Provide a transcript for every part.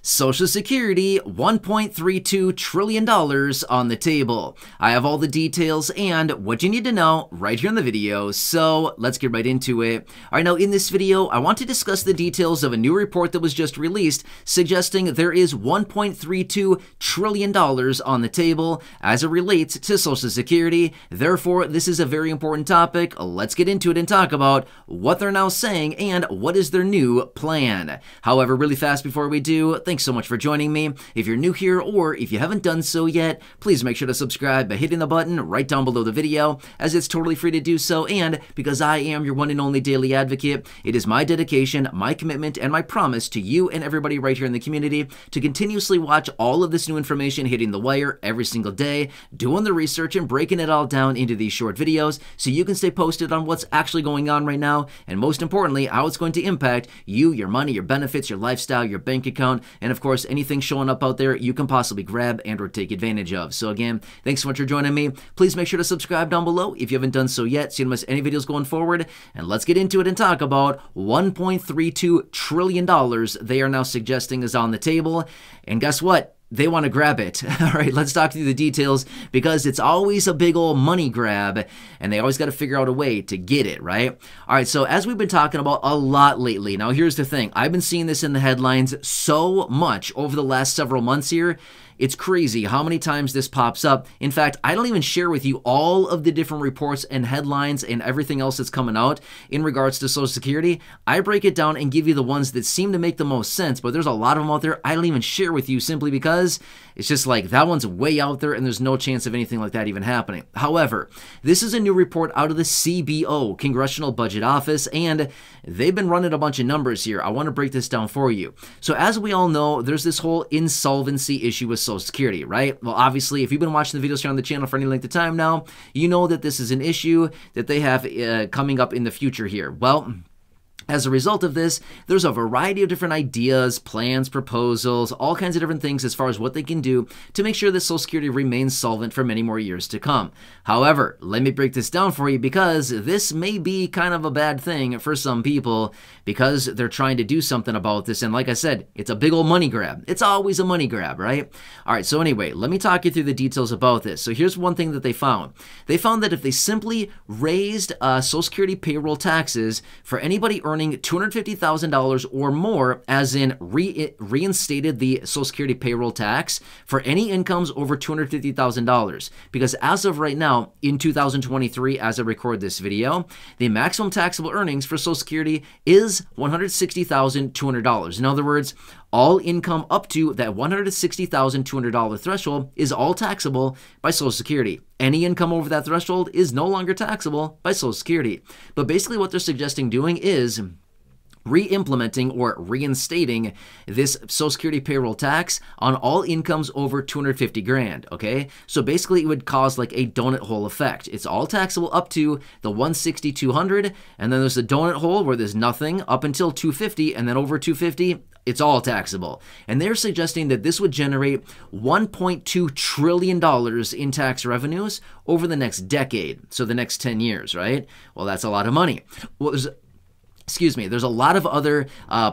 Social Security, $1.32 trillion on the table. I have all the details and what you need to know right here in the video, so let's get right into it. Alright, now in this video, I want to discuss the details of a new report that was just released suggesting there is $1.32 trillion on the table as it relates to Social Security. Therefore, this is a very important topic. Let's get into it and talk about what they're now saying and what is their new plan. However, really fast before we do, thanks so much for joining me. If you're new here or if you haven't done so yet, please make sure to subscribe by hitting the button right down below the video, as it's totally free to do so, and because I am your one and only daily advocate, it is my dedication, my commitment, and my promise to you and everybody right here in the community to continuously watch all of this new information hitting the wire every single day, doing the research and breaking it all down into these short videos so you can stay posted on what's actually going on right now, and most importantly, how it's going to impact you, your money, your benefits, your lifestyle, your bank account, and of course, anything showing up out there you can possibly grab and or take advantage of. So again, thanks so much for joining me. Please make sure to subscribe down below if you haven't done so yet so you don't miss any videos going forward. And let's get into it and talk about $1.32 trillion they are now suggesting is on the table. And guess what? They want to grab it. All right, let's talk through the details because it's always a big old money grab and they always got to figure out a way to get it, right? All right, so as we've been talking about a lot lately, now here's the thing. I've been seeing this in the headlines so much over the last several months here. It's crazy how many times this pops up. In fact, I don't even share with you all of the different reports and headlines and everything else that's coming out in regards to Social Security. I break it down and give you the ones that seem to make the most sense, but there's a lot of them out there I don't even share with you simply because it's just like that one's way out there and there's no chance of anything like that even happening. However, this is a new report out of the CBO, Congressional Budget Office, and they've been running a bunch of numbers here. I want to break this down for you. So as we all know, there's this whole insolvency issue with Social Security, right? Well, obviously, if you've been watching the videos here on the channel for any length of time now, you know that this is an issue that they have coming up in the future here. Well, as a result of this, there's a variety of different ideas, plans, proposals, all kinds of different things as far as what they can do to make sure that Social Security remains solvent for many more years to come. However, let me break this down for you because this may be kind of a bad thing for some people because they're trying to do something about this. And like I said, it's a big old money grab. It's always a money grab, right? All right, so anyway, let me talk you through the details about this. So here's one thing that they found. They found that if they simply raised Social Security payroll taxes for anybody earning $250,000 or more, as in reinstated the Social Security payroll tax for any incomes over $250,000. Because as of right now, in 2023, as I record this video, the maximum taxable earnings for Social Security is $160,200. In other words, all income up to that $160,200 threshold is all taxable by Social Security. Any income over that threshold is no longer taxable by Social Security. But basically what they're suggesting doing is re-implementing or reinstating this Social Security payroll tax on all incomes over 250 grand, okay? So basically it would cause like a donut hole effect. It's all taxable up to the 160,200, and then there's a donut hole where there's nothing up until 250, and then over 250, it's all taxable. And they're suggesting that this would generate $1.2 trillion in tax revenues over the next decade, so the next 10 years, right? Well, that's a lot of money. Well, there's a lot of other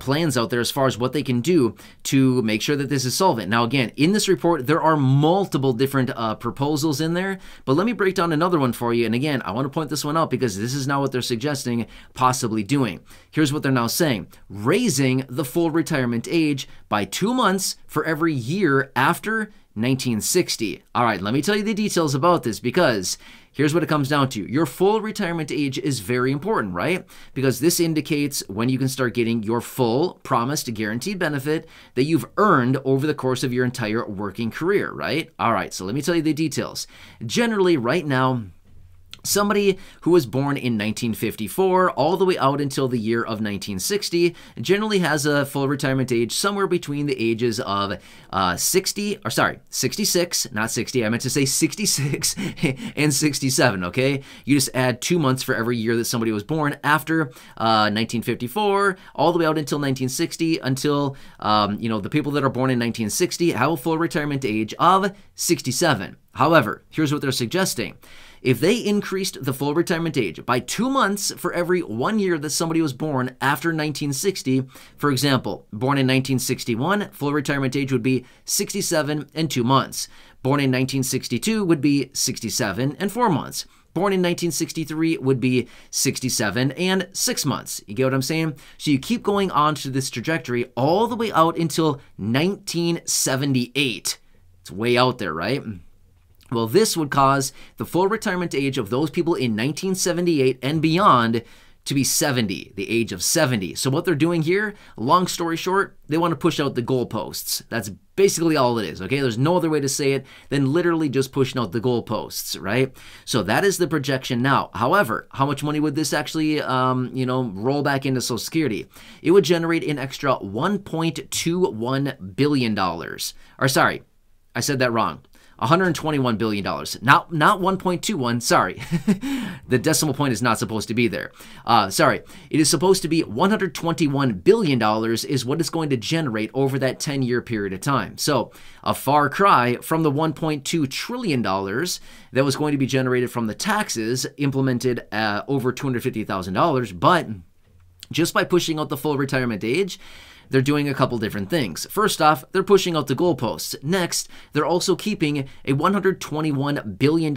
plans out there as far as what they can do to make sure that this is solvent. Now, again, in this report, there are multiple different proposals in there, but let me break down another one for you. And again, I want to point this one out because this is now what they're suggesting possibly doing. Here's what they're now saying. Raising the full retirement age by 2 months for every year after 1960. All right, let me tell you the details about this because here's what it comes down to. Your full retirement age is very important, right? Because this indicates when you can start getting your full promised guaranteed benefit that you've earned over the course of your entire working career, right? All right, so let me tell you the details. Generally, right now, somebody who was born in 1954 all the way out until the year of 1960 generally has a full retirement age somewhere between the ages of 66, not 60, I meant to say 66 and 67, okay? You just add 2 months for every year that somebody was born after 1954 all the way out until 1960 until, the people that are born in 1960 have a full retirement age of 67. However, here's what they're suggesting. if they increased the full retirement age by 2 months for every 1 year that somebody was born after 1960, for example, born in 1961, full retirement age would be 67 and 2 months. Born in 1962 would be 67 and 4 months. Born in 1963 would be 67 and 6 months. You get what I'm saying? So you keep going on to this trajectory all the way out until 1978. It's way out there, right? Well, this would cause the full retirement age of those people in 1978 and beyond to be 70, the age of 70. So what they're doing here, long story short, they want to push out the goalposts. That's basically all it is, okay? There's no other way to say it than literally just pushing out the goalposts, right? So that is the projection now. However, how much money would this actually, roll back into Social Security? It would generate an extra $1.21 billion. Or sorry, I said that wrong. $121 billion, not 1.21, sorry. The decimal point is not supposed to be there. Sorry, it is supposed to be $121 billion is what it's going to generate over that 10-year period of time. So a far cry from the $1.2 trillion that was going to be generated from the taxes implemented over $250,000, but just by pushing out the full retirement age, they're doing a couple different things. First off, they're pushing out the goalposts. Next, they're also keeping a $121 billion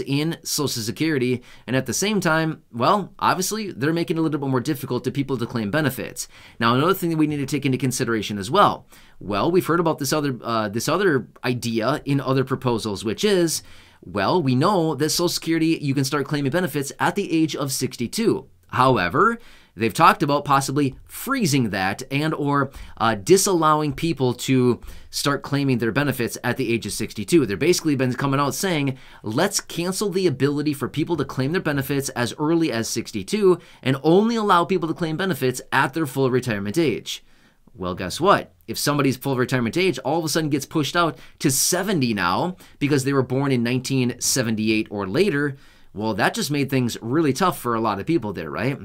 in Social Security, and at the same time, well, obviously, they're making it a little bit more difficult to people to claim benefits. Now, another thing that we need to take into consideration as well. Well, we've heard about this other idea in other proposals, which is, well, we know that Social Security, you can start claiming benefits at the age of 62. However, they've talked about possibly freezing that and or disallowing people to start claiming their benefits at the age of 62. They've basically been coming out saying, let's cancel the ability for people to claim their benefits as early as 62 and only allow people to claim benefits at their full retirement age. Well, guess what? If somebody's full retirement age all of a sudden gets pushed out to 70 now because they were born in 1978 or later, well, that just made things really tough for a lot of people there, right?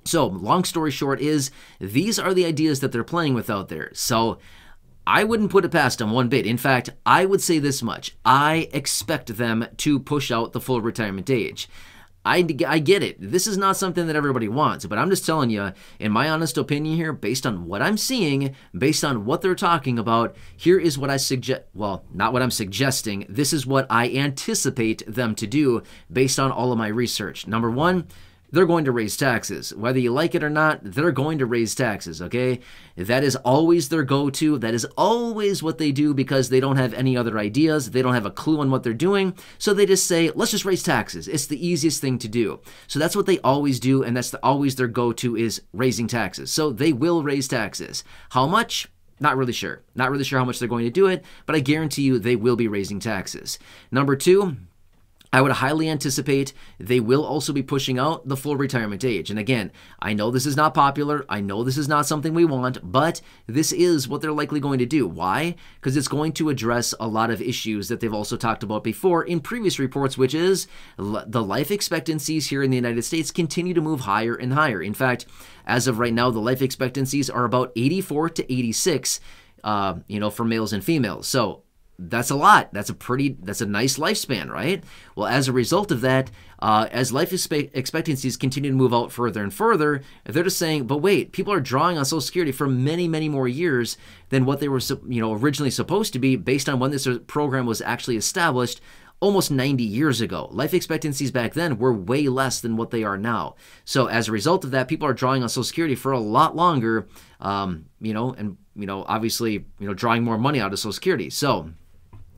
So, long story short is, these are the ideas that they're playing with out there. So, I wouldn't put it past them one bit. In fact, I would say this much. I expect them to push out the full retirement age. I get it. This is not something that everybody wants, but I'm just telling you, in my honest opinion here, based on what I'm seeing, based on what they're talking about, here is what I suggest, well, not what I'm suggesting, this is what I anticipate them to do based on all of my research. Number one, they're going to raise taxes. Whether you like it or not, they're going to raise taxes, okay? That is always their go-to. That is always what they do because they don't have any other ideas. They don't have a clue on what they're doing. So they just say, let's just raise taxes. It's the easiest thing to do. So that's what they always do, and that's always their go-to is raising taxes. So they will raise taxes. How much? Not really sure. Not really sure how much they're going to do it, but I guarantee you they will be raising taxes. Number two, I would highly anticipate they will also be pushing out the full retirement age. And again, I know this is not popular. I know this is not something we want, but this is what they're likely going to do. Why? Because it's going to address a lot of issues that they've also talked about before in previous reports, which is the life expectancies here in the United States continue to move higher and higher. In fact, as of right now, the life expectancies are about 84 to 86, for males and females. So that's a lot. That's a nice lifespan, right? Well, as a result of that, as life expectancies continue to move out further and further, they're just saying, but wait, people are drawing on Social Security for many, many more years than what they were, originally supposed to be based on when this program was actually established almost 90 years ago. Life expectancies back then were way less than what they are now. So as a result of that, people are drawing on Social Security for a lot longer, obviously, drawing more money out of Social Security. So,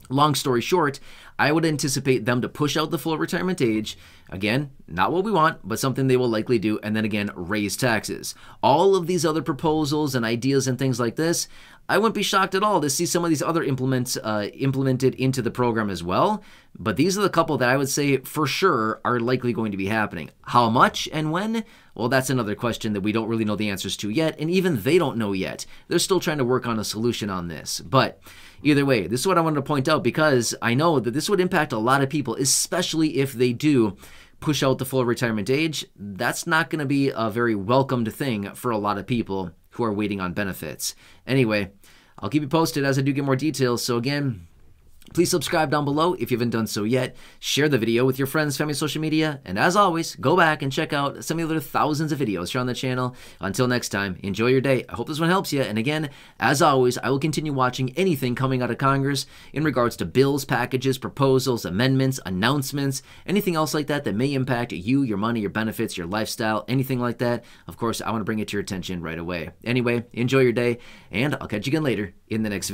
long story short, I would anticipate them to push out the full retirement age. Again, not what we want, but something they will likely do, and then again, raise taxes. All of these other proposals and ideas and things like this, I wouldn't be shocked at all to see some of these other implemented into the program as well. But these are the couple that I would say for sure are likely going to be happening. How much and when? Well, that's another question that we don't really know the answers to yet, and even they don't know yet. They're still trying to work on a solution on this. But either way, this is what I wanted to point out because I know that this would impact a lot of people, especially if they do push out the full retirement age. That's not going to be a very welcomed thing for a lot of people who are waiting on benefits. Anyway, I'll keep you posted as I do get more details. So again, Please subscribe down below if you haven't done so yet. Share the video with your friends, family, social media. And as always, go back and check out some of the other thousands of videos here on the channel. Until next time, enjoy your day. I hope this one helps you. And again, as always, I will continue watching anything coming out of Congress in regards to bills, packages, proposals, amendments, announcements, anything else like that that may impact you, your money, your benefits, your lifestyle, anything like that. Of course, I want to bring it to your attention right away. Anyway, enjoy your day, and I'll catch you again later in the next video.